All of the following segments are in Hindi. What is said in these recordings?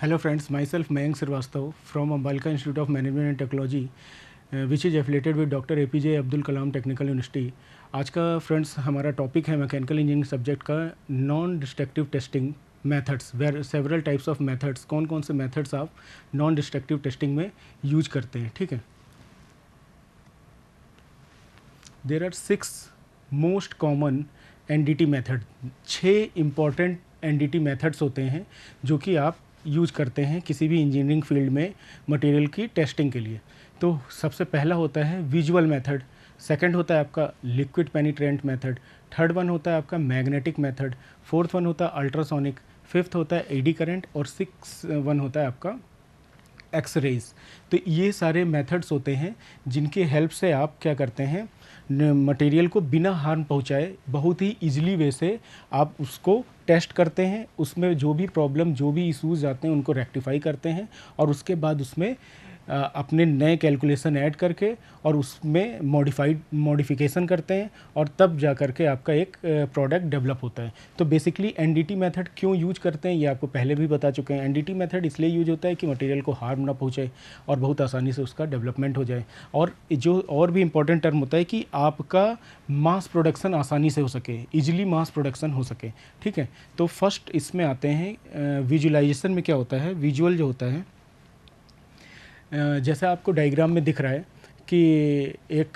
Hello friends, myself Mayank Srivastava from Ambalka Institute of Management and Technology, which is affiliated with doctor APJ Abdul Kalam technical university. आज का फ्रेंड्स हमारा टॉपिक है मैकेनिकल इंजीनियरिंग सब्जेक्ट का non destructive testing methods. There several types of methods, कौन कौन से मेथड्स आप नॉन डिस्ट्रक्टिव टेस्टिंग में यूज करते हैं। ठीक है, there are 6 most common NDT method. 6 important NDT methods होते हैं जो कि आप यूज करते हैं किसी भी इंजीनियरिंग फील्ड में मटेरियल की टेस्टिंग के लिए। तो सबसे पहला होता है विजुअल मेथड, सेकंड होता है आपका लिक्विड पेनिट्रेंट मेथड, थर्ड वन होता है आपका मैग्नेटिक मेथड, फोर्थ वन होता है अल्ट्रासोनिक, फिफ्थ होता है एडी करंट और सिक्स वन होता है आपका एक्स-रेज। तो ये सारे मेथड्स होते हैं जिनके हेल्प से आप क्या करते हैं, मटेरियल को बिना हार्म पहुंचाए बहुत ही इजीली वे से आप उसको टेस्ट करते हैं। उसमें जो भी प्रॉब्लम, जो भी इश्यूज आते हैं उनको रेक्टिफाई करते हैं और उसके बाद उसमें अपने नए कैलकुलेशन ऐड करके और उसमें मॉडिफिकेशन करते हैं और तब जा करके आपका एक प्रोडक्ट डेवलप होता है। तो बेसिकली एनडीटी मेथड क्यों यूज करते हैं ये आपको पहले भी बता चुके हैं। एनडीटी मेथड इसलिए यूज होता है कि मटेरियल को हार्म ना पहुंचे और बहुत आसानी से उसका डेवलपमेंट हो जाए। और जो और भी इम्पोर्टेंट टर्म होता है कि आपका मास प्रोडक्शन आसानी से हो सके, इजीली मास प्रोडक्शन हो सके। ठीक है, तो फर्स्ट इसमें आते हैं विजुअलाइजेशन में क्या होता है। विजुअल जो होता है, जैसा आपको डायग्राम में दिख रहा है कि एक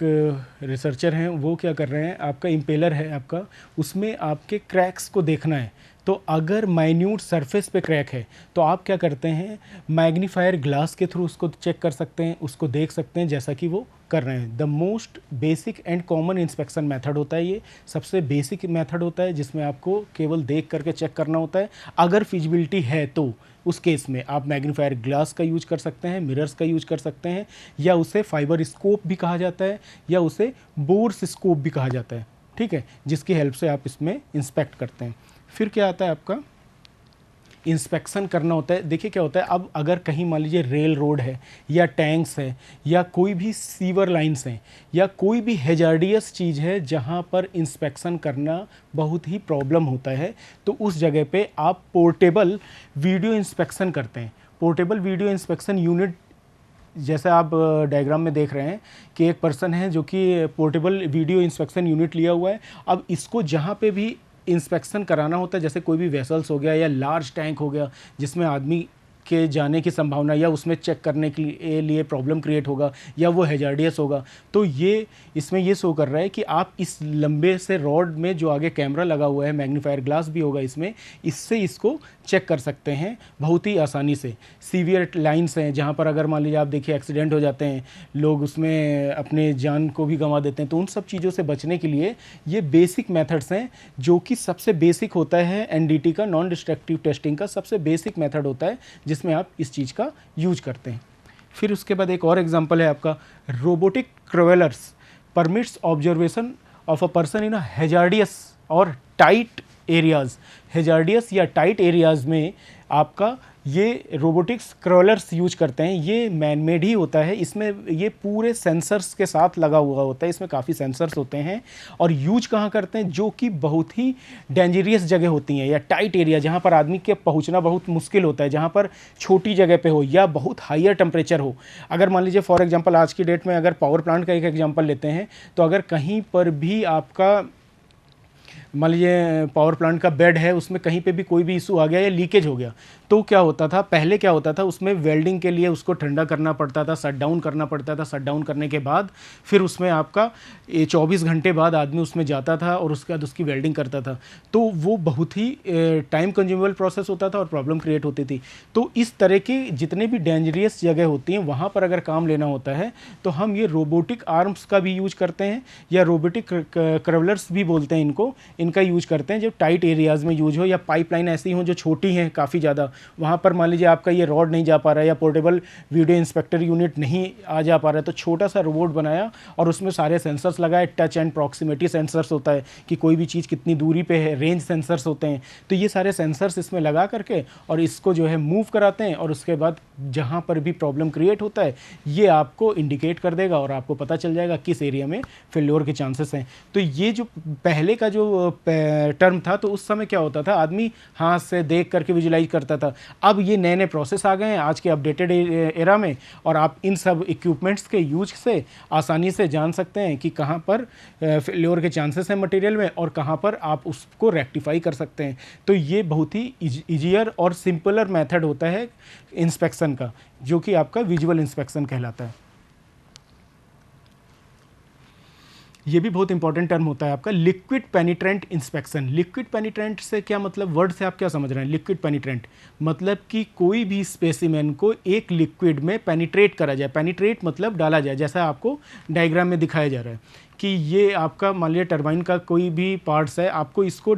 रिसर्चर हैं, वो क्या कर रहे हैं, आपका इम्पेलर है आपका, उसमें आपके क्रैक्स को देखना है। तो अगर माइन्यूट सरफेस पे क्रैक है तो आप क्या करते हैं, मैग्नीफायर ग्लास के थ्रू उसको चेक कर सकते हैं, उसको देख सकते हैं जैसा कि वो कर रहे हैं। The most basic and common inspection method होता है ये, सबसे बेसिक मेथड होता है जिसमें आपको केवल देख करके चेक करना होता है। अगर फिजिबिलिटी है तो उस केस में आप मैग्नीफायर ग्लास का यूज कर सकते हैं, मिरर्स का यूज कर सकते हैं, या उसे फाइबर स्कोप भी कहा जाता है, या उसे बोर्स स्कोप भी कहा जाता है। ठीक है, जिसकी हेल्प से आप इसमें इंस्पेक्ट करते हैं। फिर क्या आता है आपका इंस्पेक्शन करना होता है। देखिए क्या होता है, अब अगर कहीं मान लीजिए रेल रोड है या टैंक्स है या कोई भी सीवर लाइंस हैं या कोई भी हेजार्डियस चीज़ है जहाँ पर इंस्पेक्शन करना बहुत ही प्रॉब्लम होता है, तो उस जगह पे आप पोर्टेबल वीडियो इंस्पेक्शन करते हैं। पोर्टेबल वीडियो इंस्पेक्शन यूनिट, जैसे आप डायग्राम में देख रहे हैं कि एक पर्सन है जो कि पोर्टेबल वीडियो इंस्पेक्शन यूनिट लिया हुआ है। अब इसको जहाँ पे भी इंस्पेक्शन कराना होता है, जैसे कोई भी वेसल्स हो गया या लार्ज टैंक हो गया जिसमें आदमी के जाने की संभावना या उसमें चेक करने के लिए प्रॉब्लम क्रिएट होगा या वो हेजार्डियस होगा, तो ये इसमें ये शो कर रहा है कि आप इस लंबे से रॉड में जो आगे कैमरा लगा हुआ है, मैग्नीफायर ग्लास भी होगा इसमें, इससे इसको चेक कर सकते हैं बहुत ही आसानी से। सीवियर लाइंस हैं जहाँ पर अगर मान लीजिए आप देखिए एक्सीडेंट हो जाते हैं, लोग उसमें अपने जान को भी गंवा देते हैं, तो उन सब चीज़ों से बचने के लिए ये बेसिक मेथड्स हैं जो कि सबसे बेसिक होता है। एनडीटी का, नॉन डिस्ट्रक्टिव टेस्टिंग का सबसे बेसिक मेथड होता है जिसमें आप इस चीज़ का यूज करते हैं। फिर उसके बाद एक और एग्जांपल है आपका robotic crawlers permits observation of a person in a hazardous और टाइट एरियाज़। हेजार्डियस या टाइट एरियाज़ में आपका ये रोबोटिक्स क्रॉलर्स यूज करते हैं। ये मैन मेड ही होता है, इसमें ये पूरे सेंसर्स के साथ लगा हुआ होता है, इसमें काफ़ी सेंसर्स होते हैं। और यूज कहाँ करते हैं, जो कि बहुत ही डेंजरियस जगह होती हैं या टाइट एरिया जहाँ पर आदमी के पहुँचना बहुत मुश्किल होता है, जहाँ पर छोटी जगह पे हो या बहुत हायर टेम्परेचर हो। अगर मान लीजिए फॉर एग्जांपल आज की डेट में अगर पावर प्लांट का एक एग्जांपल लेते हैं, तो अगर कहीं पर भी आपका मान लीजिए पावर प्लांट का बेड है, उसमें कहीं पे भी कोई भी इशू आ गया या लीकेज हो गया, तो क्या होता था, पहले क्या होता था, उसमें वेल्डिंग के लिए उसको ठंडा करना पड़ता था, शट डाउन करना पड़ता था। शट डाउन करने के बाद फिर उसमें आपका 24 घंटे बाद आदमी उसमें जाता था और उसके बाद उसकी वेल्डिंग करता था। तो वो बहुत ही टाइम कंज्यूमेबल प्रोसेस होता था और प्रॉब्लम क्रिएट होती थी। तो इस तरह की जितने भी डेंजरियस जगह होती हैं वहाँ पर अगर काम लेना होता है तो हम ये रोबोटिक आर्म्स का भी यूज करते हैं, या रोबोटिक क्रवलर्स भी बोलते हैं इनको, इनका यूज करते हैं जो टाइट एरियाज़ में यूज हो, या पाइपलाइन ऐसी हो जो छोटी हैं काफ़ी ज़्यादा, वहाँ पर मान लीजिए आपका ये रॉड नहीं जा पा रहा है या पोर्टेबल वीडियो इंस्पेक्टर यूनिट नहीं आ जा पा रहा है, तो छोटा सा रोबोट बनाया और उसमें सारे सेंसर्स लगाए। टच एंड प्रॉक्सिमिटी सेंसर्स होता है कि कोई भी चीज़ कितनी दूरी पे है, रेंज सेंसर्स होते हैं, तो ये सारे सेंसर्स इसमें लगा करके और इसको जो है मूव कराते हैं और उसके बाद जहाँ पर भी प्रॉब्लम क्रिएट होता है ये आपको इंडिकेट कर देगा और आपको पता चल जाएगा किस एरिया में फेल्योर के चांसेस हैं। तो ये जो पहले का जो टर्म था, तो उस समय क्या होता था, आदमी हाथ से देख करके विजुलाइज करता था था। अब ये नए नए प्रोसेस आ गए हैं आज के अपडेटेड एरा में, और आप इन सब इक्विपमेंट्स के यूज से आसानी से जान सकते हैं कि कहाँ पर फेल्योर के चांसेस हैं मटेरियल में और कहाँ पर आप उसको रेक्टिफाई कर सकते हैं। तो ये बहुत ही ईजियर और सिंपलर मेथड होता है इंस्पेक्शन का, जो कि आपका विजुअल इंस्पेक्शन कहलाता है। ये भी बहुत इंपॉर्टेंट टर्म होता है आपका लिक्विड पेनिट्रेंट इंस्पेक्शन। लिक्विड पेनिट्रेंट से क्या मतलब, वर्ड से आप क्या समझ रहे हैं? लिक्विड पेनिट्रेंट मतलब कि कोई भी स्पेसिमेन को एक लिक्विड में पेनिट्रेट करा जाए। पेनिट्रेट मतलब डाला जाए, जैसा आपको डायग्राम में दिखाया जा रहा है कि ये आपका मान लिया टरबाइन का कोई भी पार्ट्स है, आपको इसको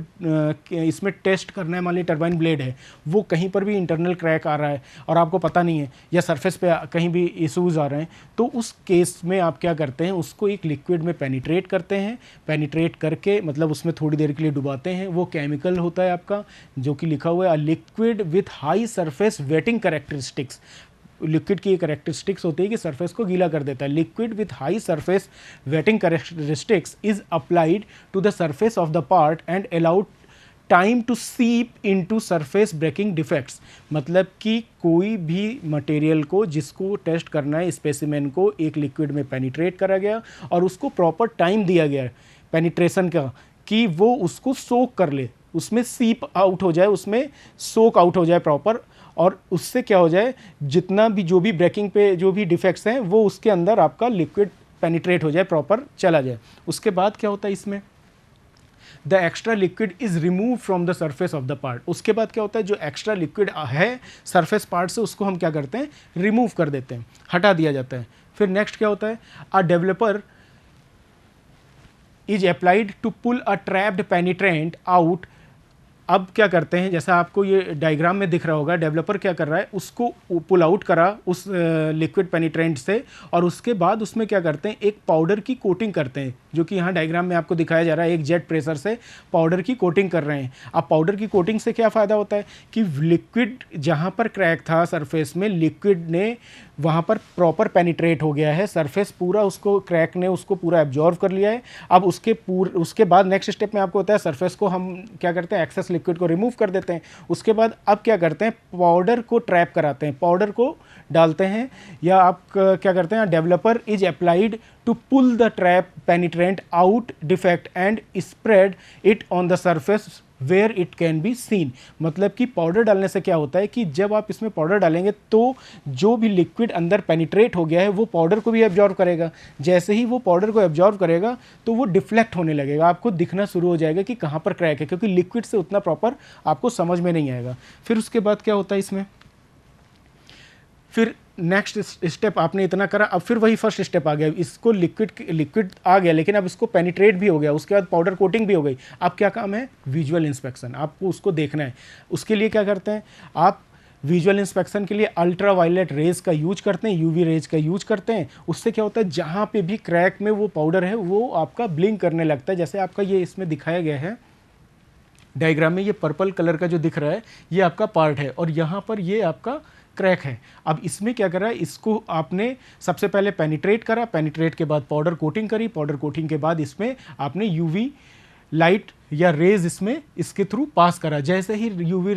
इसमें टेस्ट करना है। मान लिया टरबाइन ब्लेड है, वो कहीं पर भी इंटरनल क्रैक आ रहा है और आपको पता नहीं है, या सरफेस पे कहीं भी इशूज़ आ रहे हैं, तो उस केस में आप क्या करते हैं, उसको एक लिक्विड में पेनिट्रेट करते हैं। पेनिट्रेट करके मतलब उसमें थोड़ी देर के लिए डुबाते हैं। वो केमिकल होता है आपका, जो कि लिखा हुआ है liquid with high surface wetting characteristics. Liquid की एक कैरेक्टरिस्टिक्स होती है कि सरफेस को गीला कर देता है। Liquid with high surface wetting characteristics is applied to the surface of the part and allowed time to seep into surface breaking defects. मतलब कि कोई भी मटेरियल को जिसको टेस्ट करना है, स्पेसिमेन को एक लिक्विड में पेनिट्रेट करा गया और उसको प्रॉपर टाइम दिया गया पेनिट्रेशन का, कि वो उसको सोक कर ले, उसमें सीप आउट हो जाए, उसमें सोक आउट हो जाए प्रॉपर, और उससे क्या हो जाए, जितना भी जो भी ब्रेकिंग पे जो भी डिफेक्ट्स हैं वो उसके अंदर आपका लिक्विड पेनिट्रेट हो जाए, प्रॉपर चला जाए। उसके बाद क्या होता है इसमें, the extra liquid is remove from the surface of the part. उसके बाद क्या होता है, जो एक्स्ट्रा लिक्विड है सरफेस पार्ट से, उसको हम क्या करते हैं, रिमूव कर देते हैं, हटा दिया जाता है। फिर नेक्स्ट क्या होता है, a developer is applied to pull a trapped penetrant out. अब क्या करते हैं, जैसा आपको ये डायग्राम में दिख रहा होगा, डेवलपर क्या कर रहा है, उसको पुल आउट करा उस लिक्विड पेनिट्रेंट से, और उसके बाद उसमें क्या करते हैं, एक पाउडर की कोटिंग करते हैं, जो कि यहाँ डायग्राम में आपको दिखाया जा रहा है। एक जेट प्रेशर से पाउडर की कोटिंग कर रहे हैं। अब पाउडर की कोटिंग से क्या फ़ायदा होता है कि लिक्विड जहाँ पर क्रैक था सरफेस में, लिक्विड ने वहाँ पर प्रॉपर पेनिट्रेट हो गया है, सरफेस पूरा उसको क्रैक ने उसको पूरा एब्जॉर्व कर लिया है। अब उसके बाद नेक्स्ट स्टेप में आपको होता है, सरफेस को हम क्या करते हैं, एक्सेस लिक्विड को रिमूव कर देते हैं। उसके बाद अब क्या करते हैं, पाउडर को ट्रैप कराते हैं, पाउडर को डालते हैं, या आप क्या करते हैं, developer is applied to pull the trap penetrant out defect and spread it on the surface where it can be seen. मतलब कि पाउडर डालने से क्या होता है कि जब आप इसमें पाउडर डालेंगे तो जो भी लिक्विड अंदर पेनिट्रेट हो गया है वो पाउडर को भी एब्जॉर्व करेगा। जैसे ही वो पाउडर को एब्जॉर्व करेगा तो वो डिफ्लेक्ट होने लगेगा, आपको दिखना शुरू हो जाएगा कि कहाँ पर क्रैक है, क्योंकि लिक्विड से उतना प्रॉपर आपको समझ में नहीं आएगा। फिर उसके बाद क्या होता है इसमें, फिर नेक्स्ट स्टेप आपने इतना करा, अब फिर वही फर्स्ट स्टेप आ गया, इसको लिक्विड आ गया, लेकिन अब इसको पेनिट्रेट भी हो गया, उसके बाद पाउडर कोटिंग भी हो गई। अब क्या काम है, विजुअल इंस्पेक्शन, आपको उसको देखना है। उसके लिए क्या करते हैं आप, विजुअल इंस्पेक्शन के लिए अल्ट्रा वायलेट रेज का यूज करते हैं, यूवी रेज का यूज करते हैं। उससे क्या होता है, जहाँ पे भी क्रैक में वो पाउडर है वो आपका ब्लिंक करने लगता है। जैसे आपका ये इसमें दिखाया गया है डायग्राम में, ये पर्पल कलर का जो दिख रहा है ये आपका पार्ट है, और यहाँ पर ये आपका क्रैक है। अब इसमें क्या करा, इसको आपने सबसे पहले पेनिट्रेट करा, पेनिट्रेट के बाद पाउडर कोटिंग करी, पाउडर कोटिंग के बाद इसमें आपने यूवी लाइट या रेज इसमें इसके थ्रू पास करा। जैसे ही यूवी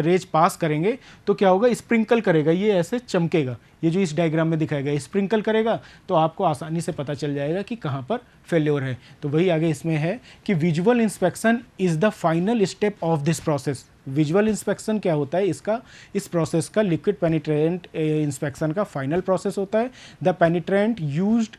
रेज पास करेंगे तो क्या होगा, स्प्रिंकल करेगा, ये ऐसे चमकेगा, ये जो इस डायग्राम में दिखाया गया स्प्रिंकल करेगा, तो आपको आसानी से पता चल जाएगा कि कहाँ पर फेल्योर है। तो वही आगे इसमें है कि visual inspection is the final step of this process. Visual inspection क्या होता है, इसका इस प्रोसेस का लिक्विड पेनिट्रेंट इंस्पेक्शन का फाइनल प्रोसेस होता है। The penetrant used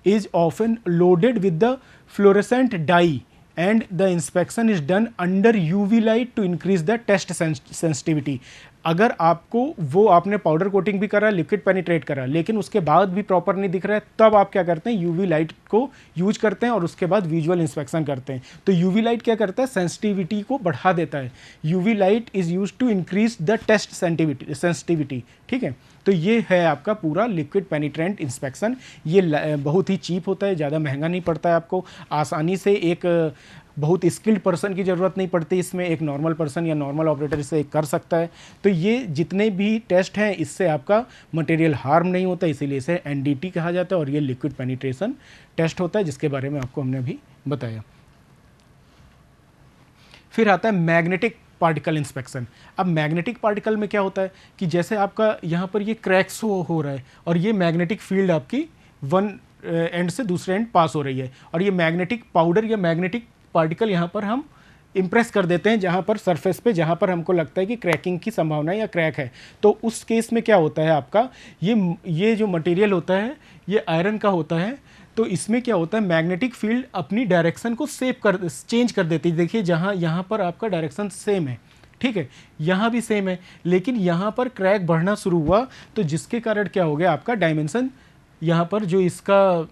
is often loaded with the fluorescent dye and the inspection is done under UV light to increase the test sensitivity। अगर आपको वो आपने पाउडर कोटिंग भी करा, लिक्विड पेनिट्रेट करा, लेकिन उसके बाद भी प्रॉपर नहीं दिख रहा है, तब आप क्या करते हैं, यूवी लाइट को यूज करते हैं और उसके बाद विजुअल इंस्पेक्शन करते हैं। तो यूवी लाइट क्या करता है, सेंसिटिविटी को बढ़ा देता है। UV light is use to increase the test sensitivity. ठीक है, तो ये है आपका पूरा लिक्विड पेनिट्रेंट इंस्पेक्शन। ये बहुत ही चीप होता है, ज़्यादा महंगा नहीं पड़ता है, आपको आसानी से एक बहुत स्किल्ड पर्सन की ज़रूरत नहीं पड़ती, इसमें एक नॉर्मल पर्सन या नॉर्मल ऑपरेटर इसे कर सकता है। तो ये जितने भी टेस्ट हैं इससे आपका मटेरियल हार्म नहीं होता, इसीलिए इसे एनडीटी कहा जाता है, और ये लिक्विड पेनिट्रेशन टेस्ट होता है, जिसके बारे में आपको हमने अभी बताया। फिर आता है मैग्नेटिक पार्टिकल इंस्पेक्शन। अब मैग्नेटिक पार्टिकल में क्या होता है कि जैसे आपका यहाँ पर ये क्रैक्स हो रहा है और ये मैग्नेटिक फील्ड आपकी वन एंड से दूसरे एंड पास हो रही है, और ये मैग्नेटिक पाउडर या मैग्नेटिक पार्टिकल यहाँ पर हम इम्प्रेस कर देते हैं जहाँ पर सरफेस पे, जहाँ पर हमको लगता है कि क्रैकिंग की संभावना या क्रैक है। तो उस केस में क्या होता है आपका, ये जो मटेरियल होता है ये आयरन का होता है। तो इसमें क्या होता है, मैग्नेटिक फील्ड अपनी डायरेक्शन को चेंज कर देती है। देखिए जहाँ यहाँ पर आपका डायरेक्शन सेम है, ठीक है, यहाँ भी सेम है, लेकिन यहाँ पर क्रैक बढ़ना शुरू हुआ, तो जिसके कारण क्या हो गया, आपका डायमेंशन यहाँ पर जो इसका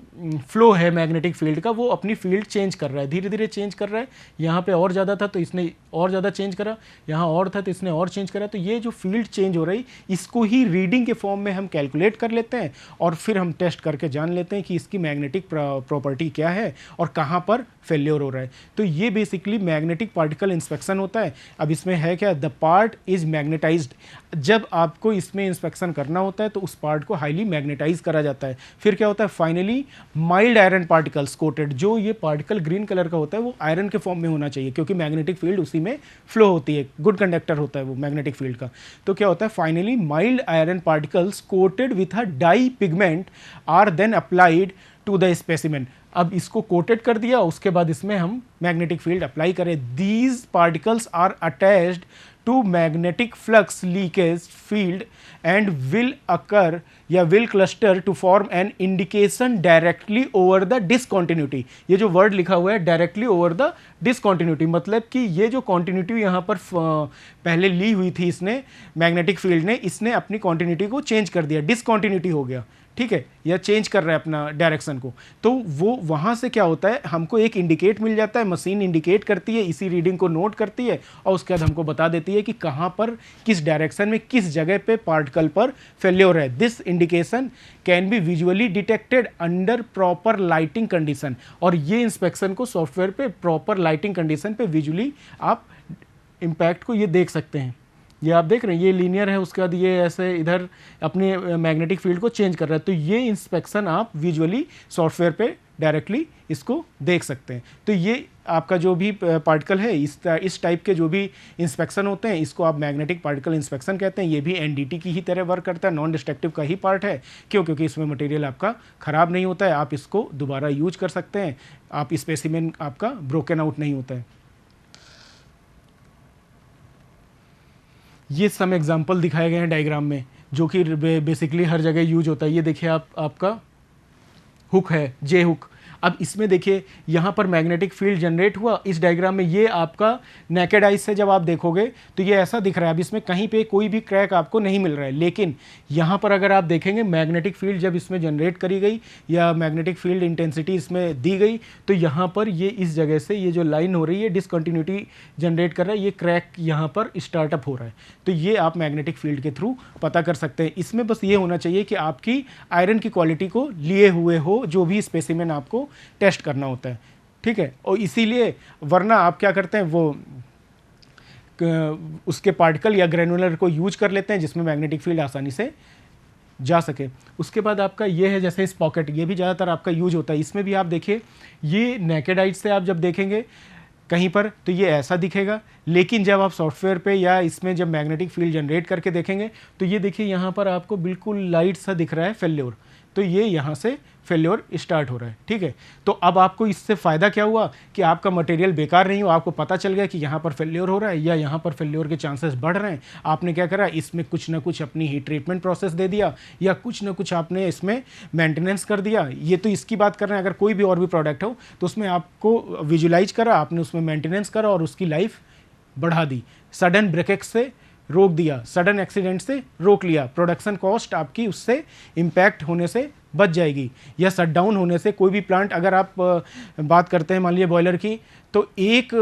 फ्लो है मैग्नेटिक फील्ड का, वो अपनी फील्ड चेंज कर रहा है, धीरे धीरे चेंज कर रहा है। यहाँ पे और ज़्यादा था तो इसने और ज़्यादा चेंज करा, यहाँ और था तो इसने और चेंज करा। तो ये जो फील्ड चेंज हो रही, इसको ही रीडिंग के फॉर्म में हम कैलकुलेट कर लेते हैं और फिर हम टेस्ट करके जान लेते हैं कि इसकी मैग्नेटिक प्रॉपर्टी क्या है और कहाँ पर फेल्योर हो रहा है। तो ये बेसिकली मैग्नेटिक पार्टिकल इंस्पेक्शन होता है। अब इसमें है क्या, द पार्ट इज मैग्नेटाइज्ड। जब आपको इसमें इंस्पेक्शन करना होता है तो उस पार्ट को हाईली मैग्नेटाइज करा जाता है। फिर क्या होता है, finally mild iron particles coated, जो ये पार्टिकल ग्रीन कलर का होता है वो आयरन के फॉर्म में होना चाहिए, क्योंकि मैग्नेटिक फील्ड उसी में फ्लो होती है, गुड कंडक्टर होता है वो मैग्नेटिक फील्ड का। तो क्या होता है, finally mild iron particles coated with a dye pigment are then applied to the specimen. अब इसको कोटेड कर दिया, उसके बाद इसमें हम मैग्नेटिक फील्ड अप्लाई करें। These particles are attached to magnetic flux leakage field and will occur या will cluster to form an indication directly over the discontinuity. ये जो वर्ड लिखा हुआ है डायरेक्टली ओवर द डिसकॉन्टिन्यूटी, मतलब कि ये जो कॉन्टिन्यूटी यहाँ पर पहले ली हुई थी इसने मैग्नेटिक फील्ड ने, इसने अपनी कॉन्टिन्यूटी को चेंज कर दिया, डिसकॉन्टिन्यूटी हो गया, ठीक है, या चेंज कर रहा है अपना डायरेक्शन को। तो वो वहाँ से क्या होता है, हमको एक इंडिकेट मिल जाता है, मशीन इंडिकेट करती है, इसी रीडिंग को नोट करती है और उसके बाद हमको बता देती है कि कहाँ पर किस डायरेक्शन में किस जगह पे पार्टिकल पर फेल्योर है। This indication can be visually detected under proper lighting condition. और ये इंस्पेक्शन को सॉफ्टवेयर पे प्रॉपर लाइटिंग कंडीशन पे विजुअली आप इम्पैक्ट को ये देख सकते हैं। ये आप देख रहे हैं, ये लीनियर है, उसके बाद ये ऐसे इधर अपने मैग्नेटिक फील्ड को चेंज कर रहा है। तो ये इंस्पेक्शन आप विजुअली सॉफ्टवेयर पे डायरेक्टली इसको देख सकते हैं। तो ये आपका जो भी पार्टिकल है, इस टाइप के जो भी इंस्पेक्शन होते हैं, इसको आप मैग्नेटिक पार्टिकल इंस्पेक्शन कहते हैं। ये भी एनडीटी की ही तरह वर्क करता है, नॉन डिस्ट्रक्टिव का ही पार्ट है। क्यों? क्योंकि इसमें मटेरियल आपका ख़राब नहीं होता है, आप इसको दोबारा यूज कर सकते हैं, आप स्पेसिमेन आपका ब्रोकन आउट नहीं होता है। ये सम एग्जाम्पल दिखाए गए हैं डायग्राम में, जो कि बेसिकली हर जगह यूज होता है। ये देखिए आपका हुक है, जे हुक। अब इसमें देखिए यहाँ पर मैग्नेटिक फील्ड जनरेट हुआ इस डायग्राम में। ये आपका नेकेड आइज से जब आप देखोगे तो ये ऐसा दिख रहा है। अब इसमें कहीं पे कोई भी क्रैक आपको नहीं मिल रहा है, लेकिन यहाँ पर अगर आप देखेंगे मैग्नेटिक फील्ड जब इसमें जनरेट करी गई या मैग्नेटिक फील्ड इंटेंसिटी इसमें दी गई, तो यहाँ पर ये इस जगह से ये जो लाइन हो रही है डिसकंटिन्यूटी जनरेट कर रहा है, ये क्रैक यहाँ पर स्टार्टअप हो रहा है। तो ये आप मैग्नेटिक फील्ड के थ्रू पता कर सकते हैं। इसमें बस ये होना चाहिए कि आपकी आयरन की क्वालिटी को लिए हुए हो, जो भी स्पेसिमेन आपको टेस्ट करना होता है, ठीक है। और इसीलिए वरना आप क्या करते हैं, वो उसके पार्टिकल या ग्रेनुलर को यूज कर लेते हैं जिसमें मैग्नेटिक फील्ड आसानी से जा सके। उसके बाद आपका ये है जैसे इस पॉकेट, ये भी ज़्यादातर आपका यूज होता है। इसमें भी आप देखिए, ये नेकेड आइज से आप जब देखेंगे कहीं पर तो ये ऐसा दिखेगा, लेकिन जब आप सॉफ्टवेयर पे या इसमें जब मैग्नेटिक फील्ड जनरेट करके देखेंगे तो ये देखिए यहाँ पर आपको बिल्कुल लाइट सा दिख रहा है फेल्योर। तो ये यहाँ से फेल्योर स्टार्ट हो रहा है, ठीक है। तो अब आपको इससे फ़ायदा क्या हुआ कि आपका मटेरियल बेकार नहीं हो, आपको पता चल गया कि यहाँ पर फेल्योर हो रहा है या यहाँ पर फेल्योर के चांसेस बढ़ रहे हैं। आपने क्या करा, इसमें कुछ ना कुछ अपनी हीट ट्रीटमेंट प्रोसेस दे दिया या कुछ ना कुछ आपने इसमें मेंटेनेंस कर दिया। ये तो इसकी बात कर रहे हैं, अगर कोई भी और भी प्रोडक्ट हो तो उसमें आपको विजुलाइज करा, आपने उसमें मेंटेनेंस करा और उसकी लाइफ बढ़ा दी, सडन ब्रेकेज से रोक दिया, सडन एक्सीडेंट से रोक लिया, प्रोडक्शन कॉस्ट आपकी उससे इम्पैक्ट होने से बच जाएगी या शट डाउन होने से। कोई भी प्लांट अगर आप बात करते हैं मान लीजिए बॉयलर की, तो एक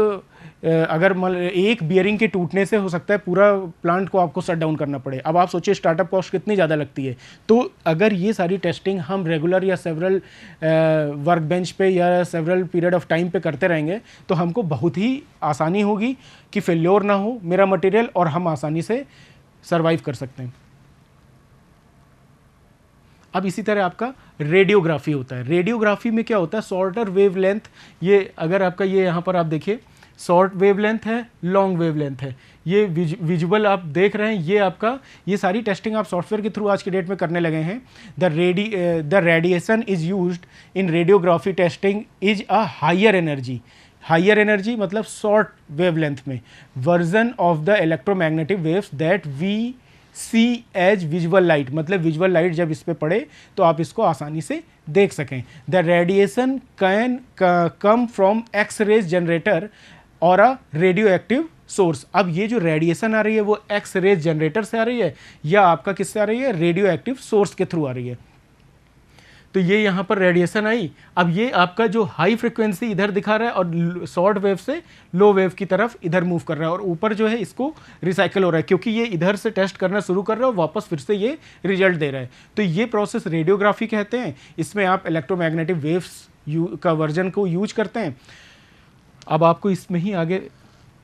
बियरिंग के टूटने से हो सकता है पूरा प्लांट को आपको शट डाउन करना पड़े। अब आप सोचिए स्टार्टअप कॉस्ट कितनी ज़्यादा लगती है। तो अगर ये सारी टेस्टिंग हम रेगुलर या सेवरल वर्क बेंच पे या सेवरल पीरियड ऑफ टाइम पे करते रहेंगे तो हमको बहुत ही आसानी होगी कि फेल्योर ना हो मेरा मटेरियल और हम आसानी से सर्वाइव कर सकते हैं। अब इसी तरह आपका रेडियोग्राफी होता है। रेडियोग्राफी में क्या होता है, शॉर्टर वेवलेंथ। ये अगर आपका ये यहाँ पर आप देखिए शॉर्ट वेवलेंथ है, लॉन्ग वेवलेंथ है। ये विजुअल आप देख रहे हैं, ये आपका, ये सारी टेस्टिंग आप सॉफ्टवेयर के थ्रू आज की डेट में करने लगे हैं। The radiation is used in radiography testing is a higher energy, higher energy मतलब शॉर्ट वेवलेंथ में, version of the electromagnetic waves that we see as visual light, मतलब विजुअल लाइट जब इस पे पड़े तो आप इसको आसानी से देख सकें। The radiation can come from X rays generator और अ रेडियो एक्टिव सोर्स। अब ये जो रेडिएशन आ रही है वो एक्स रेज जनरेटर से आ रही है या आपका किससे आ रही है, रेडियो एक्टिव सोर्स के थ्रू आ रही है। तो ये यहाँ पर रेडिएशन आई। अब ये आपका जो हाई फ्रिक्वेंसी इधर दिखा रहा है और शॉर्ट वेव से लो वेव की तरफ इधर मूव कर रहा है, और ऊपर जो है इसको रिसाइकल हो रहा है, क्योंकि ये इधर से टेस्ट करना शुरू कर रहा है और वापस फिर से ये रिजल्ट दे रहा है। तो ये प्रोसेस रेडियोग्राफी कहते हैं। इसमें आप इलेक्ट्रोमैग्नेटिक वेव्स का वर्जन को यूज करते हैं। अब आपको इसमें ही आगे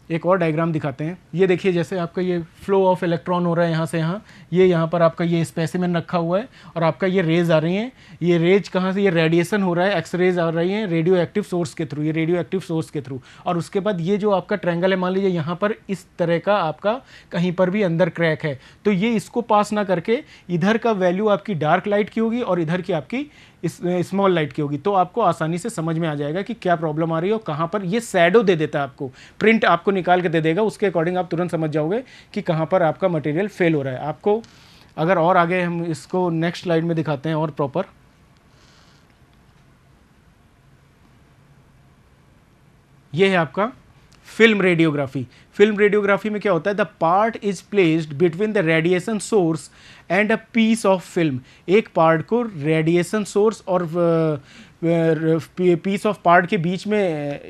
एक और डायग्राम दिखाते हैं। ये देखिए, जैसे आपका ये फ्लो ऑफ इलेक्ट्रॉन हो रहा है यहाँ से यहाँ, ये यहाँ पर आपका ये स्पेसिमेन रखा हुआ है और आपका ये रेज आ रही हैं। ये रेज कहाँ से, ये रेडिएशन हो रहा है, एक्स रेज आ रही हैं रेडियो एक्टिव सोर्स के थ्रू, ये रेडियो एक्टिव सोर्स के थ्रू। और उसके बाद ये जो आपका ट्रायंगल है, मान लीजिए यहाँ पर इस तरह का आपका कहीं पर भी अंदर क्रैक है, तो ये इसको पास ना करके इधर का वैल्यू आपकी डार्क लाइट की होगी और इधर की आपकी स्मॉल लाइट की होगी। तो आपको आसानी से समझ में आ जाएगा कि क्या प्रॉब्लम आ रही है और कहाँ पर। ये शैडो दे देता है आपको, प्रिंट आपको निकाल के दे देगा, उसके अकॉर्डिंग आप तुरंत समझ जाओगे कि कहाँ पर आपका मटेरियल फेल हो रहा है। आपको अगर और आगे हम इसको नेक्स्ट स्लाइड में दिखाते हैं और प्रॉपर, ये है आपका फिल्म रेडियोग्राफी। फिल्म रेडियोग्राफी में क्या होता है, the part is placed between the radiation source and a piece of film. एक पार्ट को रेडिएशन सोर्स और पीस ऑफ पार्ट के बीच में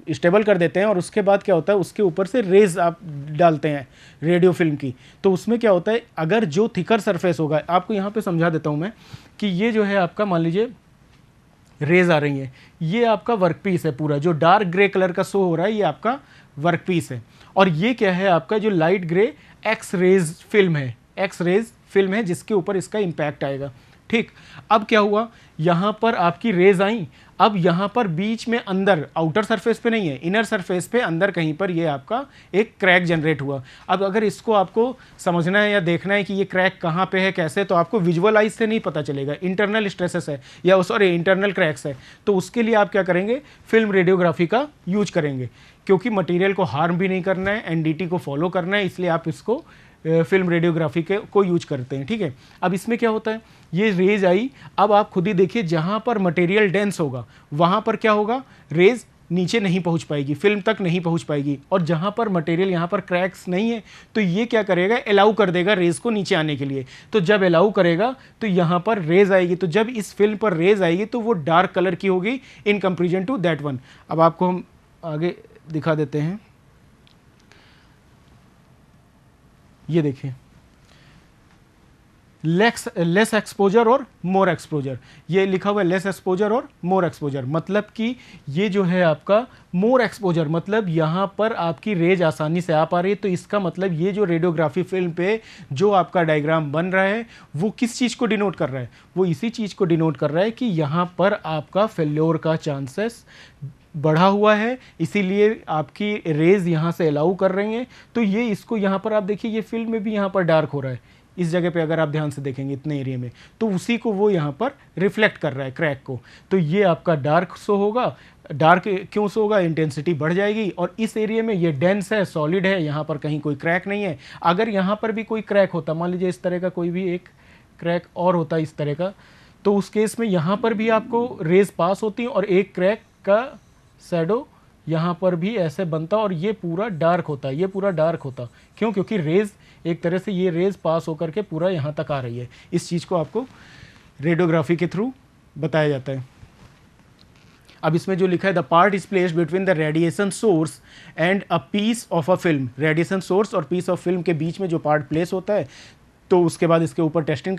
स्टेबल कर देते हैं, और उसके बाद क्या होता है, उसके ऊपर से रेज आप डालते हैं रेडियो फिल्म की। तो उसमें क्या होता है, अगर जो थिकर सरफेस होगा, आपको यहाँ पे समझा देता हूँ मैं कि ये जो है आपका, मान लीजिए रेज आ रही हैं, ये आपका वर्कपीस है पूरा, जो डार्क ग्रे कलर का शो हो रहा है ये आपका वर्कपीस है। और ये क्या है आपका, जो light grey X rays film है, एक्स रेज फिल्म है जिसके ऊपर इसका इम्पैक्ट आएगा। ठीक, अब क्या हुआ, यहाँ पर आपकी रेज आई, अब यहाँ पर बीच में अंदर, आउटर सरफेस पे नहीं है, इनर सरफेस पे अंदर कहीं पर ये आपका एक क्रैक जनरेट हुआ। अब अगर इसको आपको समझना है या देखना है कि ये क्रैक कहाँ पे है, कैसे, तो आपको विजुअल आइज से नहीं पता चलेगा, इंटरनल स्ट्रेसेस है या सॉरी इंटरनल क्रैक्स है। तो उसके लिए आप क्या करेंगे, फिल्म रेडियोग्राफी का यूज करेंगे, क्योंकि मटेरियल को हार्म भी नहीं करना है, एनडीटी को फॉलो करना है, इसलिए आप इसको फिल्म रेडियोग्राफी के को यूज करते हैं। ठीक है, अब इसमें क्या होता है, ये रेज आई, अब आप खुद ही देखिए, जहाँ पर मटेरियल डेंस होगा वहाँ पर क्या होगा, रेज नीचे नहीं पहुँच पाएगी, फिल्म तक नहीं पहुँच पाएगी, और जहाँ पर मटेरियल, यहाँ पर क्रैक्स नहीं है, तो ये क्या करेगा, अलाउ कर देगा रेज को नीचे आने के लिए। तो जब अलाउ करेगा तो यहाँ पर रेज आएगी, तो जब इस फिल्म पर रेज आएगी तो वो डार्क कलर की होगी in comparison to that one. अब आपको हम आगे दिखा देते हैं, ये देखिए, लेस एक्सपोजर और मोर एक्सपोजर, ये लिखा हुआ है लेस एक्सपोजर और मोर एक्सपोजर, मतलब कि ये जो है आपका मोर एक्सपोजर, मतलब यहाँ पर आपकी रेज आसानी से आ पा रही है। तो इसका मतलब ये जो रेडियोग्राफी फिल्म पे जो आपका डायग्राम बन रहा है वो किस चीज़ को डिनोट कर रहा है, वो इसी चीज़ को डिनोट कर रहा है कि यहाँ पर आपका फेल्योर का चांसेस बढ़ा हुआ है, इसीलिए आपकी रेज यहाँ से अलाउ कर रही हैं। तो ये इसको यहाँ पर आप देखिए, ये फिल्म में भी यहाँ पर डार्क हो रहा है, इस जगह पे अगर आप ध्यान से देखेंगे इतने एरिया में, तो उसी को वो यहाँ पर रिफ्लेक्ट कर रहा है क्रैक को। तो ये आपका डार्क शो होगा, डार्क क्यों शो होगा, इंटेंसिटी बढ़ जाएगी, और इस एरिया में ये डेंस है, सॉलिड है, यहाँ पर कहीं कोई क्रैक नहीं है। अगर यहाँ पर भी कोई क्रैक होता, मान लीजिए इस तरह का कोई भी एक क्रैक और होता इस तरह का, तो उस केस में यहाँ पर भी आपको रेज पास होती और एक क्रैक का शैडो यहाँ पर भी ऐसे बनता और ये पूरा डार्क होता, ये पूरा डार्क होता। क्यों, क्योंकि रेज एक तरह से ये रेज पास होकर के पूरा यहाँ तक आ रही है। इस चीज़ को आपको रेडियोग्राफी के थ्रू बताया जाता है। अब इसमें जो लिखा है, the part is placed between the radiation source and a piece of a film, radiation source और पीस ऑफ फिल्म के बीच में जो पार्ट प्लेस होता है, तो उसके बाद इसके ऊपर टेस्टिंग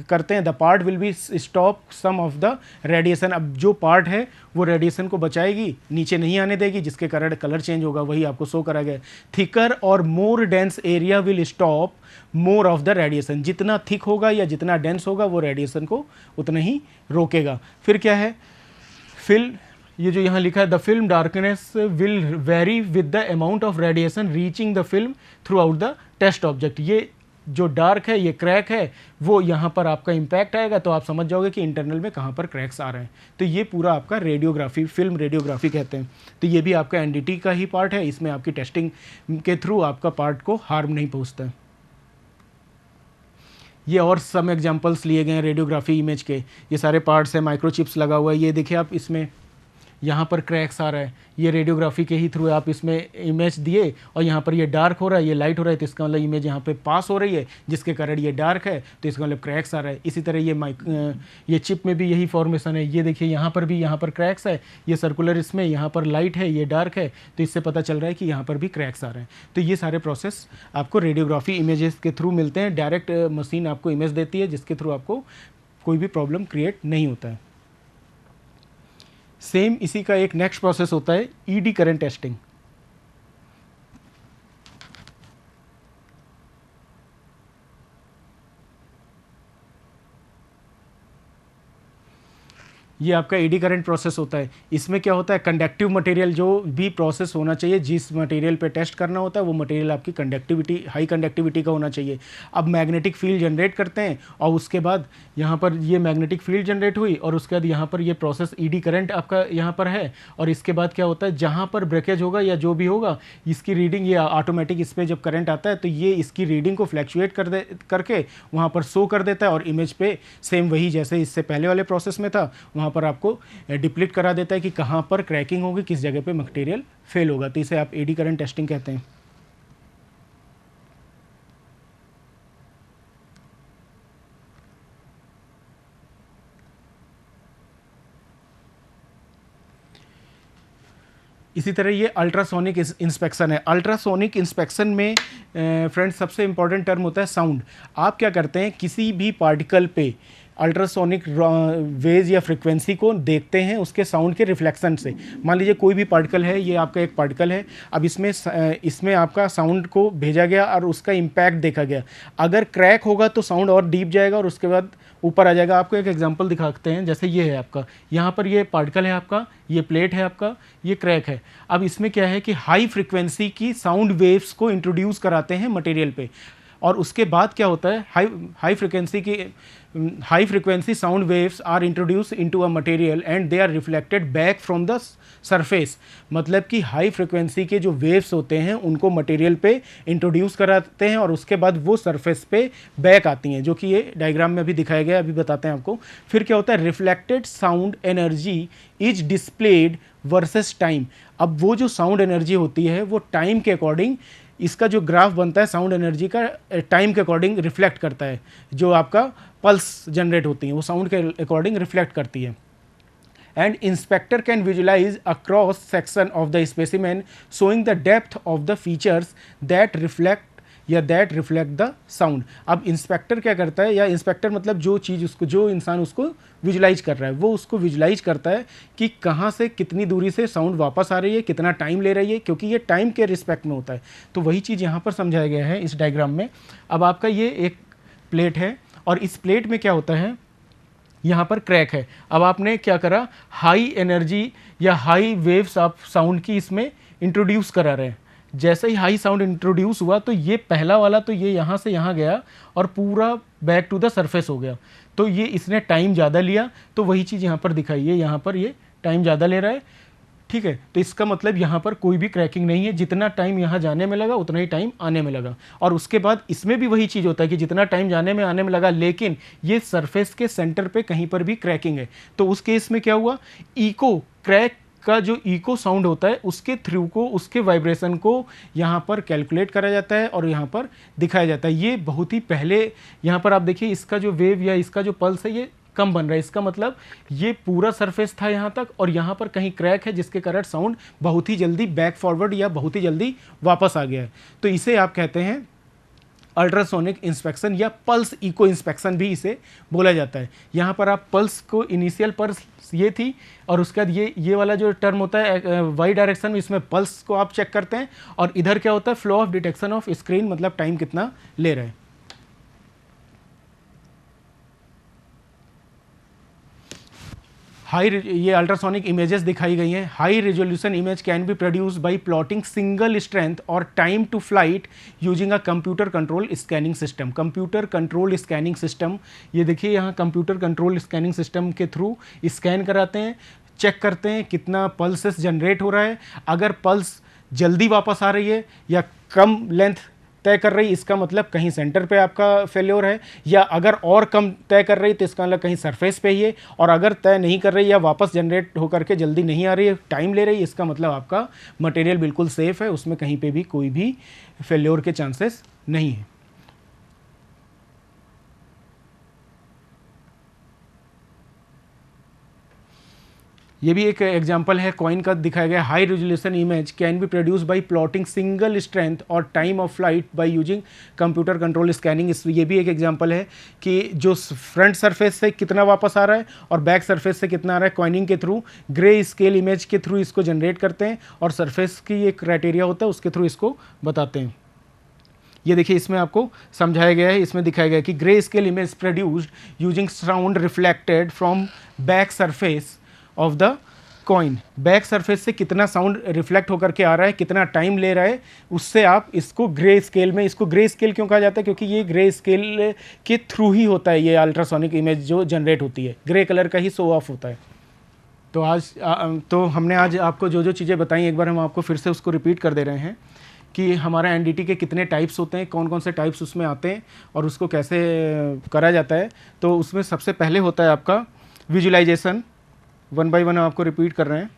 करते हैं। The part will be stop some of the radiation, अब जो पार्ट है वो रेडिएशन को बचाएगी, नीचे नहीं आने देगी, जिसके कारण कलर चेंज होगा, वही आपको शो करा गया। थिकर और मोर dense area will stop more of the radiation, जितना थिक होगा या जितना डेंस होगा वो रेडिएशन को उतना ही रोकेगा। फिर क्या है, ये जो यहाँ लिखा है the film darkness will vary with the amount of radiation reaching the film throughout the test object. ये जो डार्क है, ये क्रैक है, वो यहाँ पर आपका इम्पैक्ट आएगा तो आप समझ जाओगे कि इंटरनल में कहाँ पर क्रैक्स आ रहे हैं। तो ये पूरा आपका रेडियोग्राफी, फिल्म रेडियोग्राफी कहते हैं। तो ये भी आपका एनडीटी का ही पार्ट है, इसमें आपकी टेस्टिंग के थ्रू आपका पार्ट को हार्म नहीं पहुँचता है। ये और सम एग्जांपल्स लिए गए हैं रेडियोग्राफी इमेज के, ये सारे पार्ट्स हैं, माइक्रोचिप्स लगा हुआ है, ये देखिए आप इसमें यहाँ पर क्रैक्स आ रहा है, ये रेडियोग्राफी के ही थ्रू आप इसमें इमेज दिए और यहाँ पर ये डार्क हो रहा है, ये लाइट हो रहा है, तो इसका मतलब इमेज यहाँ पे पास हो रही है जिसके कारण ये डार्क है, तो इसका मतलब क्रैक्स आ रहा है। इसी तरह ये चिप में भी यही फॉर्मेशन है, ये देखिए यहाँ पर भी यहाँ पर क्रैक्स है, ये सर्कुलर इसमें यहाँ पर लाइट है, ये डार्क है, तो इससे पता चल रहा है कि यहाँ पर भी क्रैक्स आ रहे हैं। तो ये सारे प्रोसेस आपको रेडियोग्राफी इमेजेस के थ्रू मिलते हैं। डायरेक्ट मशीन आपको इमेज देती है जिसके थ्रू आपको कोई भी प्रॉब्लम क्रिएट नहीं होता है। सेम इसी का एक नेक्स्ट प्रोसेस होता है ईडी करंट टेस्टिंग। ये आपका एडी करंट प्रोसेस होता है। इसमें क्या होता है, कंडक्टिव मटेरियल जो भी प्रोसेस होना चाहिए, जिस मटेरियल पे टेस्ट करना होता है वो मटेरियल आपकी कंडक्टिविटी, हाई कंडक्टिविटी का होना चाहिए। अब मैग्नेटिक फील्ड जनरेट करते हैं और उसके बाद यहाँ पर ये मैग्नेटिक फील्ड जनरेट हुई और उसके बाद यहाँ पर ये प्रोसेस ईडी करंट आपका यहाँ पर है। और इसके बाद क्या होता है, जहाँ पर ब्रेकेज होगा या जो भी होगा, इसकी रीडिंग ये ऑटोमेटिक, इस पर जब करंट आता है तो ये इसकी रीडिंग को फ्लैक्चुएट करके वहाँ पर शो कर देता है और इमेज पे सेम वही जैसे इससे पहले वाले प्रोसेस में था वहाँ पर आपको डिप्लीट करा देता है कि कहाँ पर क्रैकिंग होगी, किस जगह पे मटेरियल फेल होगा। तो इसे आप एडी करंट टेस्टिंग कहते हैं। इसी तरह ये अल्ट्रासोनिक इंस्पेक्शन है। अल्ट्रासोनिक इंस्पेक्शन में फ्रेंड्स सबसे इंपॉर्टेंट टर्म होता है साउंड। आप क्या करते हैं, किसी भी पार्टिकल पे अल्ट्रासोनिक वेज या फ्रिक्वेंसी को देखते हैं उसके साउंड के रिफ्लेक्शन से। मान लीजिए कोई भी पार्टिकल है, ये आपका एक पार्टिकल है, अब इसमें आपका साउंड को भेजा गया और उसका इम्पैक्ट देखा गया। अगर क्रैक होगा तो साउंड और डीप जाएगा और उसके बाद ऊपर आ जाएगा। आपको एक एग्जांपल दिखाते हैं, जैसे ये है आपका, यहाँ पर ये पार्टिकल है आपका, ये प्लेट है आपका, ये क्रैक है। अब इसमें क्या है कि हाई फ्रिक्वेंसी की साउंड वेव्स को इंट्रोड्यूस कराते हैं मटेरियल पे और उसके बाद क्या होता है, high frequency sound waves are introduce into a material and they are reflected back from the surface. मतलब कि हाई फ्रिक्वेंसी के जो वेव्स होते हैं उनको मटेरियल पे इंट्रोड्यूस कराते हैं और उसके बाद वो सरफेस पे बैक आती हैं, जो कि ये डायग्राम में अभी दिखाया गया, अभी बताते हैं आपको। फिर क्या होता है, reflected sound energy is displayed versus time. अब वो जो साउंड एनर्जी होती है वो टाइम के अकॉर्डिंग, इसका जो ग्राफ बनता है साउंड एनर्जी का टाइम के अकॉर्डिंग रिफ्लेक्ट करता है। जो आपका पल्स जनरेट होती है वो साउंड के अकॉर्डिंग रिफ्लेक्ट करती है। And inspector can visualise a cross section of the specimen showing the depth of the features that reflect या दैट रिफ्लेक्ट द साउंड। अब इंस्पेक्टर क्या करता है, या इंस्पेक्टर मतलब जो चीज़ उसको, जो इंसान उसको विजुलाइज कर रहा है, वो उसको विजुलाइज करता है कि कहाँ से कितनी दूरी से साउंड वापस आ रही है, कितना टाइम ले रही है, क्योंकि ये टाइम के रिस्पेक्ट में होता है। तो वही चीज़ यहाँ पर समझाया गया है इस डायग्राम में। अब आपका ये एक प्लेट है और इस प्लेट में क्या होता है, यहाँ पर क्रैक है। अब आपने क्या करा, हाई एनर्जी या हाई वेव्स आप साउंड की इसमें इंट्रोड्यूस करा रहे हैं। जैसे ही हाई साउंड इंट्रोड्यूस हुआ तो ये पहला वाला तो ये यहाँ से यहाँ गया और पूरा बैक टू द सरफेस हो गया। तो ये इसने टाइम ज़्यादा लिया, तो वही चीज़ यहाँ पर दिखाई है, यहाँ पर ये टाइम ज़्यादा ले रहा है, ठीक है। तो इसका मतलब यहाँ पर कोई भी क्रैकिंग नहीं है, जितना टाइम यहाँ जाने में लगा उतना ही टाइम आने में लगा। और उसके बाद इसमें भी वही चीज़ होता है कि जितना टाइम जाने में आने में लगा, लेकिन ये सरफेस के सेंटर पे कहीं पर भी क्रैकिंग है। तो उस केस में क्या हुआ, इको क्रैक का जो इको साउंड होता है उसके थ्रू को, उसके वाइब्रेशन को यहाँ पर कैलकुलेट करा जाता है और यहाँ पर दिखाया जाता है। ये बहुत ही पहले यहाँ पर आप देखिए, इसका जो वेव या इसका जो पल्स है ये कम बन रहा है। इसका मतलब ये पूरा सरफेस था यहाँ तक और यहाँ पर कहीं क्रैक है जिसके कारण साउंड बहुत ही जल्दी बैक फॉरवर्ड या बहुत ही जल्दी वापस आ गया है। तो इसे आप कहते हैं अल्ट्रासोनिक इंस्पेक्शन या पल्स इको इंस्पेक्शन भी इसे बोला जाता है। यहाँ पर आप पल्स को, इनिशियल पल्स ये थी और उसके बाद ये वाला जो टर्म होता है वाई डायरेक्शन में, इसमें पल्स को आप चेक करते हैं और इधर क्या होता है, flow of detection of screen, मतलब टाइम कितना ले रहे हैं। ये अल्ट्रासोनिक इमेजेस दिखाई गई हैं। High resolution image can be produce by plotting signal strength और time to flight using a computer control scanning system. Computer control scanning system, ये देखिए यहाँ कंप्यूटर कंट्रोल स्कैनिंग सिस्टम के थ्रू स्कैन कराते हैं, चेक करते हैं कितना पल्सेस जनरेट हो रहा है। अगर पल्स जल्दी वापस आ रही है या कम लेंथ तय कर रही, इसका मतलब कहीं सेंटर पे आपका फेल्योर है, या अगर और कम तय कर रही तो इसका मतलब कहीं सरफेस पे ही है, और अगर तय नहीं कर रही या वापस जनरेट होकर के जल्दी नहीं आ रही है, टाइम ले रही है, इसका मतलब आपका मटेरियल बिल्कुल सेफ़ है, उसमें कहीं पे भी कोई भी फेल्योर के चांसेस नहीं है। ये भी एक एग्जांपल है कॉइन का दिखाया गया। High resolution image can be produce by plotting signal strength और time of flight by using computer control scanning. ये भी एक एग्जांपल है कि जो फ्रंट सरफेस से कितना वापस आ रहा है और बैक सरफेस से कितना आ रहा है, कॉइनिंग के थ्रू, ग्रे स्केल इमेज के थ्रू इसको जनरेट करते हैं और सरफेस की एक क्राइटेरिया होता है उसके थ्रू इसको बताते हैं। ये देखिए इसमें आपको समझाया गया है, इसमें दिखाया गया है कि grey scale image produced using sound reflected from back surface of the coin. Back surface से कितना साउंड रिफ्लेक्ट होकर के आ रहा है, कितना टाइम ले रहा है, उससे आप इसको ग्रे स्केल में, इसको ग्रे स्केल क्यों कहा जाता है, क्योंकि ये ग्रे स्केल के थ्रू ही होता है, ये अल्ट्रासोनिक इमेज जो जनरेट होती है ग्रे कलर का ही शो ऑफ होता है। तो तो हमने आज आपको जो जो चीज़ें बताई एक बार हम आपको फिर से उसको रिपीट कर दे रहे हैं कि हमारा एनडीटी के कितने टाइप्स होते हैं, कौन कौन से टाइप्स उसमें आते हैं और उसको कैसे करा जाता है। तो उसमें सबसे पहले होता है आपका विजुलाइजेशन। वन बाय वन आपको रिपीट कर रहे हैं।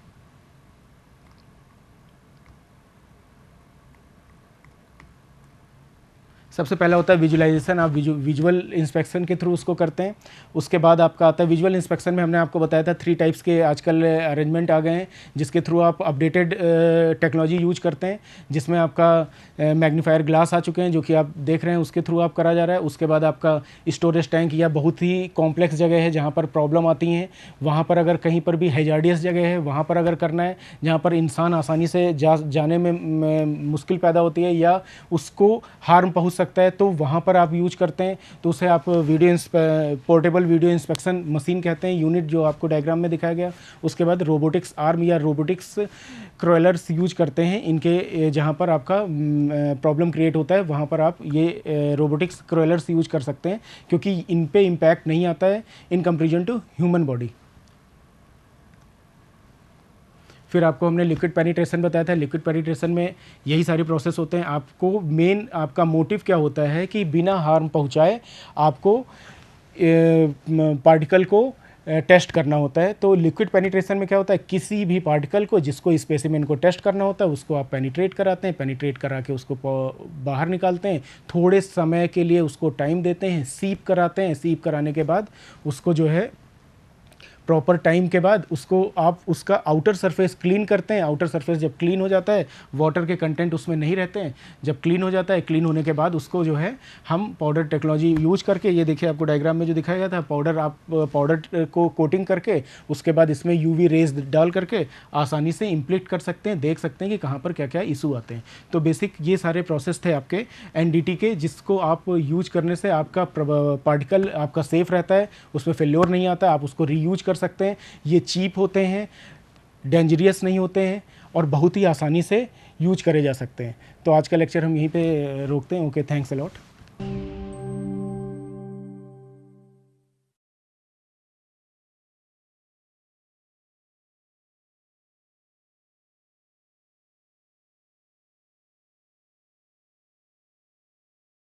सबसे पहला होता है विजुअलाइजेशन, आप विजुअल इंस्पेक्शन के थ्रू उसको करते हैं। उसके बाद आपका आता है विजुअल इंस्पेक्शन में हमने आपको बताया था 3 टाइप्स के आजकल अरेंजमेंट आ गए हैं जिसके थ्रू आप अपडेटेड टेक्नोलॉजी यूज करते हैं, जिसमें आपका मैग्नीफायर ग्लास आ चुके हैं जो कि आप देख रहे हैं, उसके थ्रू आप करा जा रहा है। उसके बाद आपका स्टोरेज टैंक या बहुत ही कॉम्प्लेक्स जगह है जहाँ पर प्रॉब्लम आती हैं, वहाँ पर अगर कहीं पर भी हैजार्डियस जगह है वहाँ पर अगर करना है, जहाँ पर इंसान आसानी से जाने में मुश्किल पैदा होती है या उसको हार्म पहुँच सकता है, तो वहाँ पर आप यूज करते हैं। तो उसे आप पोर्टेबल वीडियो इंस्पेक्शन मशीन कहते हैं, यूनिट जो आपको डायग्राम में दिखाया गया। उसके बाद रोबोटिक्स आर्म या रोबोटिक्स क्रॉलर्स यूज करते हैं, इनके जहाँ पर आपका प्रॉब्लम क्रिएट होता है वहाँ पर आप ये रोबोटिक्स क्रॉलर्स यूज कर सकते हैं, क्योंकि इन पे इम्पैक्ट नहीं आता है in comparison to human body. फिर आपको हमने लिक्विड पेनिट्रेशन बताया था। लिक्विड पेनिट्रेशन में यही सारी प्रोसेस होते हैं। आपको मेन आपका मोटिव क्या होता है कि बिना हार्म पहुंचाए आपको पार्टिकल को टेस्ट करना होता है। तो लिक्विड पेनिट्रेशन में क्या होता है, किसी भी पार्टिकल को जिसको स्पेसिमेन को टेस्ट करना होता है उसको आप पेनिट्रेट कराते हैं, पेनिट्रेट करा के उसको बाहर निकालते हैं, थोड़े समय के लिए उसको टाइम देते हैं, सीप कराते हैं, सीप कराने के बाद उसको जो है प्रॉपर टाइम के बाद उसको आप उसका आउटर सरफेस क्लीन करते हैं। आउटर सरफेस जब क्लीन हो जाता है, वाटर के कंटेंट उसमें नहीं रहते हैं, जब क्लीन हो जाता है, क्लीन होने के बाद उसको जो है हम पाउडर टेक्नोलॉजी यूज करके, ये देखिए आपको डायग्राम में जो दिखाया गया था, पाउडर को कोटिंग करके उसके बाद इसमें यूवी रेज डाल करके आसानी से इम्प्लिट कर सकते हैं, देख सकते हैं कि कहाँ पर क्या क्या इशू आते हैं। तो बेसिक ये सारे प्रोसेस थे आपके एनडीटी के, जिसको आप यूज करने से आपका पार्टिकल आपका सेफ रहता है, उसमें फेल्योर नहीं आता, आप उसको रीयूज कर सकते हैं। ये चीप होते हैं, डेंजरियस नहीं होते हैं और बहुत ही आसानी से यूज करे जा सकते हैं। तो आज का लेक्चर हम यहीं पे रोकते हैं। Okay, thanks a lot.